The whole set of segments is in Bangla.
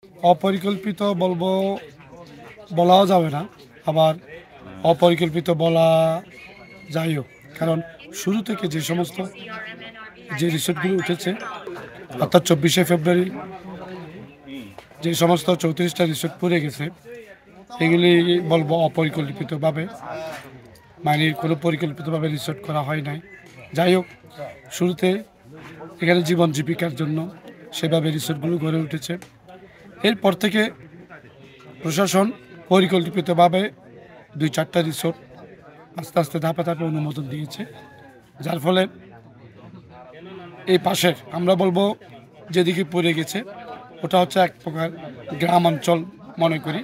অপরিকল্পিত বলবো, বলাও যাবে না, আবার অপরিকল্পিত বলা যায়ও। কারণ শুরু থেকে যে সমস্ত রিসোর্টগুলো উঠেছে, অর্থাৎ 24শে ফেব্রুয়ারি যে সমস্ত 34টা রিসোর্ট পড়ে গেছে, এগুলি বলবো অপরিকল্পিতভাবে, মানে কোনো পরিকল্পিতভাবে রিসোর্ট করা হয় নাই। যাই হোক, শুরুতে এখানে জীবন জীবিকার জন্য সেভাবে রিসোর্টগুলো গড়ে উঠেছে। এরপর থেকে প্রশাসন পরিকল্পিতভাবে 2-4টা রিসোর্ট আস্তে আস্তে ধাপে ধাপে অনুমোদন দিয়েছে, যার ফলে এই পাশের আমরা বলবো যেদিকে পড়ে গেছে ওটা হচ্ছে এক প্রকার গ্রাম অঞ্চল মনে করি।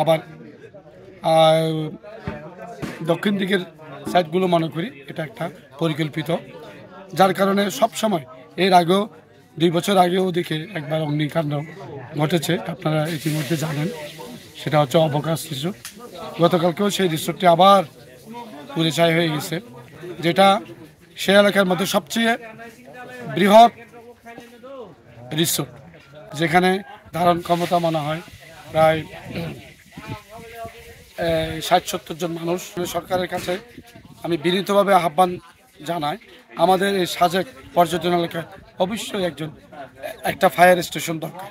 আবার দক্ষিণ দিকের সাইডগুলো মনে করি এটা একটা পরিকল্পিত, যার কারণে সব সময় এর আগেও 2 বছর আগেও দেখে একবার অগ্নিকাণ্ড ঘটেছে, আপনারা ইতিমধ্যে জানেন। সেটা হচ্ছে অবকাশ রিসোর্ট। গতকালকেও সেই রিসোর্টটি আবার পুড়ে ছাই হয়ে গেছে, যেটা সে এলাকার মধ্যে সবচেয়ে বৃহৎ রিসোর্ট, যেখানে ধারণ ক্ষমতা মনে হয় প্রায় 60-70 জন মানুষ। সরকারের কাছে আমি বিনীতভাবে আহ্বান জানাই, আমাদের এই সাজেক পর্যটন এলাকায় অবশ্যই একটা ফায়ার স্টেশন দরকার।